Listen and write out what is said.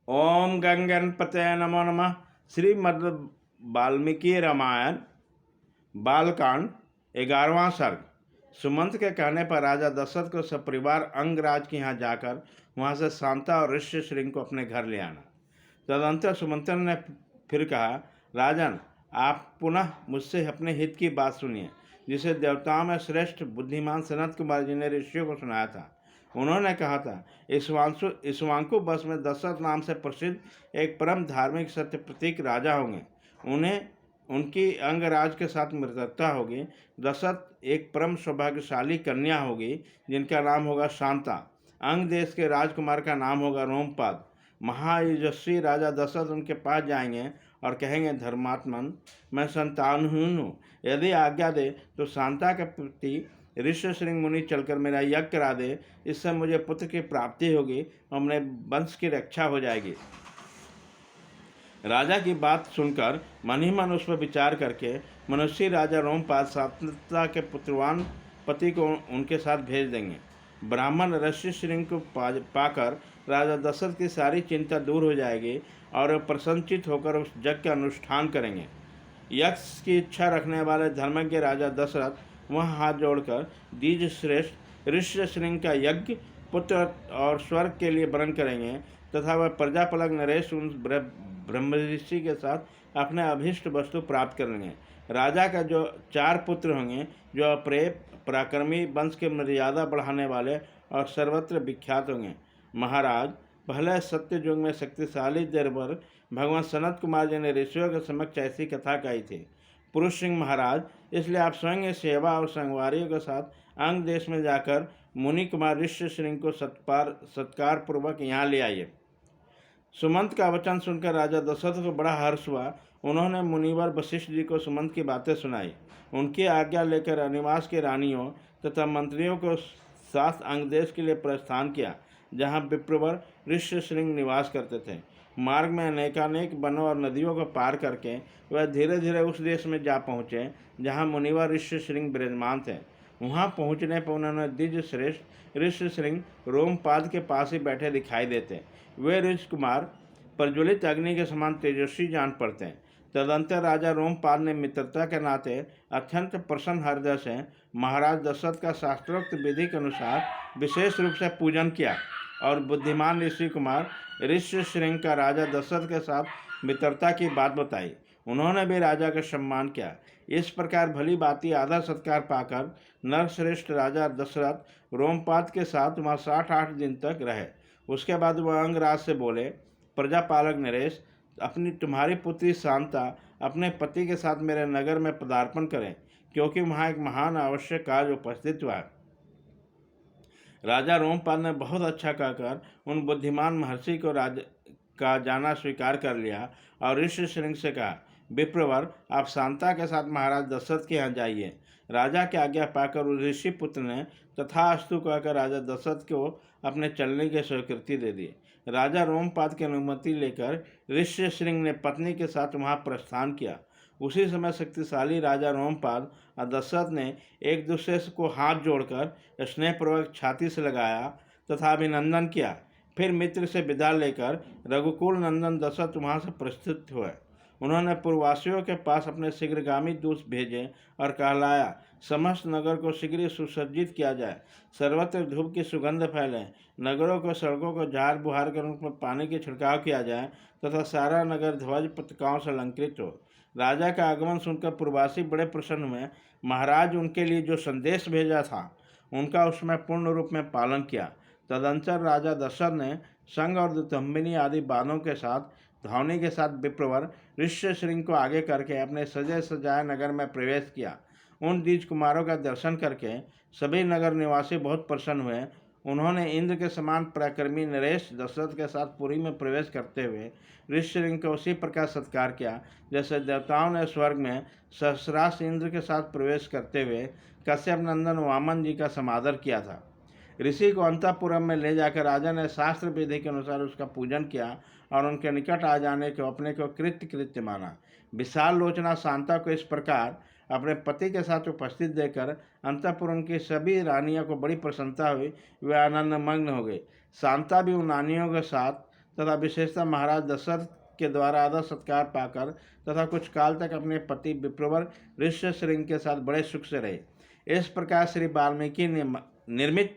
ओम गंगणपते नमो नमः। श्रीमद् वाल्मीकि रामायण बालकांड 11वां सर्ग। सुमंत के कहने पर राजा दशरथ को सपरिवार अंगराज के यहाँ जाकर वहाँ से शांता और ऋष्य श्रृंग को अपने घर ले आना। तदंतर सुमंत्र ने फिर कहा, राजन, आप पुनः मुझसे अपने हित की बात सुनिए, जिसे देवताओं में श्रेष्ठ बुद्धिमान सनत कुमार जी ने ऋषियों को सुनाया था। उन्होंने कहा था, इक्ष्वाकु वंश में दशरथ नाम से प्रसिद्ध एक परम धार्मिक सत्य प्रतीक राजा होंगे। उन्हें उनकी अंगराज के साथ मृतकता होगी। दशरथ एक परम सौभाग्यशाली कन्या होगी जिनका नाम होगा शांता। अंग देश के राजकुमार का नाम होगा रोमपाद। महायशस्वी राजा दशरथ उनके पास जाएंगे और कहेंगे, धर्मात्मन, मैं संतानहीन हूँ, यदि आज्ञा दे तो शांता के प्रति ऋष्यशृंग मुनि चलकर मेरा यज्ञ करा दे। इससे मुझे पुत्र की प्राप्ति होगी और अपने वंश की रक्षा हो जाएगी। राजा की बात सुनकर मन ही मन उस पर विचार करके मनुष्य राजा रोमपाद शांता के पुत्रवान पति को उनके साथ भेज देंगे। ब्राह्मण ऋष्यशृंग को पाकर राजा दशरथ की सारी चिंता दूर हो जाएगी और प्रसन्नचित होकर उस यज्ञ का अनुष्ठान करेंगे। यक्ष की इच्छा रखने वाले धर्मज्ञ राजा दशरथ वह हाथ जोड़कर द्विज श्रेष्ठ ऋष्यशृंग का यज्ञ पुत्र और स्वर्ग के लिए वर्ण करेंगे तथा वह प्रजापलक नरेश उन ब्रह्मऋषि के साथ अपने अभीष्ट वस्तु प्राप्त करेंगे। राजा का जो 4 पुत्र होंगे, जो अप्रेय पराक्रमी, वंश की मर्यादा बढ़ाने वाले और सर्वत्र विख्यात होंगे। महाराज, पहले सत्य युग में शक्तिशाली देवर भगवान सनत कुमार जी ने ऋषियों के समक्ष ऐसी कथा कही थी। पुरुष सिंह महाराज, इसलिए आप स्वयं सेवा और संगवारियों के साथ अंग देश में जाकर मुनि कुमार ऋष्यशृंग को सत्कार पूर्वक यहाँ ले आइए। सुमंत का वचन सुनकर राजा दशरथ को बड़ा हर्ष हुआ। उन्होंने मुनिवर वशिष्ठ जी को सुमंत की बातें सुनाई। उनकी आज्ञा लेकर अनिवास के रानियों तथा मंत्रियों को साथ अंगदेश के लिए प्रस्थान किया, जहाँ विप्रवर ऋष्यशृंग निवास करते थे। मार्ग में अनेकानेक वनों और नदियों को पार करके वह धीरे धीरे उस देश में जा पहुँचे जहाँ मुनिवर ऋष्यशृंग विराजमान थे। वहाँ पहुँचने पर उन्होंने द्विज श्रेष्ठ ऋष्यशृंग रोमपाद के पास ही बैठे दिखाई देते। वे ऋषिकुमार प्रज्वलित अग्नि के समान तेजस्वी जान पड़ते हैं। तदंतर राजा रोमपाद ने मित्रता के नाते अत्यंत प्रसन्न हृदय से महाराज दशरथ का शास्त्रोक्त विधि के अनुसार विशेष रूप से पूजन किया और बुद्धिमान ऋषि कुमार ऋष्यशृंग का राजा दशरथ के साथ मित्रता की बात बताई। उन्होंने भी राजा का सम्मान किया। इस प्रकार भली भांति आदर सत्कार पाकर नरश्रेष्ठ राजा दशरथ रोमपाद के साथ वहाँ 60-8 दिन तक रहे। उसके बाद वह अंगराज से बोले, प्रजापालक नरेश, तुम्हारी पुत्री शांता अपने पति के साथ मेरे नगर में पदार्पण करें, क्योंकि वहाँ एक महान आवश्यक कार्य उपस्थित हुआ है। राजा रोमपाद ने बहुत अच्छा कहकर उन बुद्धिमान महर्षि को का जाना स्वीकार कर लिया और ऋष्यशृंग से कहा, विप्रवर, आप शांता के साथ महाराज दशरथ के यहाँ जाइए। राजा की आज्ञा पाकर उस ऋषि पुत्र ने तथास्तु कहकर राजा दशरथ को अपने चलने की स्वीकृति दे दी। राजा रोमपाद की अनुमति लेकर ऋष्यशृंग ने पत्नी के साथ वहाँ प्रस्थान किया। उसी समय शक्तिशाली राजा रोमपाद और दशरथ ने एक दूसरे को हाथ जोड़कर स्नेहपूर्वक छाती से लगाया तथा अभिनंदन किया। फिर मित्र से विदा लेकर रघुकुल नंदन दशरथ वहाँ से प्रस्थित हुए। उन्होंने पूर्ववासियों के पास अपने शीघ्रगामी दूत भेजे और कहलाया, समस्त नगर को शीघ्र सुसज्जित किया जाए, सर्वत्र धूप की सुगंध फैले, नगरों को सड़कों को झाड़ बुहार कर उनमें पानी की छिड़काव किया जाए तथा सारा नगर ध्वज पताकाओं से अलंकृत हो। राजा का आगमन सुनकर पूर्ववासी बड़े प्रसन्न हुए। महाराज उनके लिए जो संदेश भेजा था उनका उसमें पूर्ण रूप में पालन किया। तदंतर राजा दशरथ ने संग और दुतंबिनी आदि बाणों के साथ ध्वनि के साथ विप्रवर ऋष्यशृंग को आगे करके अपने सजे सजाए नगर में प्रवेश किया। उन द्विज कुमारों का दर्शन करके सभी नगर निवासी बहुत प्रसन्न हुए। उन्होंने इंद्र के समान पराक्रमी नरेश दशरथ के साथ पुरी में प्रवेश करते हुए ऋष्यशृंग का उसी प्रकार सत्कार किया जैसे देवताओं ने स्वर्ग में सहस्राश इंद्र के साथ प्रवेश करते हुए कश्यप नंदन वामन जी का समादर किया था। ऋषि को अंतःपुरम में ले जाकर राजा ने शास्त्र विधि के अनुसार उसका पूजन किया और उनके निकट आ जाने को अपने को कृत्य माना। विशाल लोचना शांता को इस प्रकार अपने पति के साथ उपस्थित देकर अंतःपुर की सभी रानियों को बड़ी प्रसन्नता हुई। वे आनंद मग्न हो गई। शांता भी उन रानियों के साथ तथा विशेषतः महाराज दशरथ के द्वारा आदर सत्कार पाकर तथा कुछ काल तक अपने पति विप्रवर ऋष्यशृंग के साथ बड़े सुख से रहे। इस प्रकार श्री वाल्मीकि ने निर्मित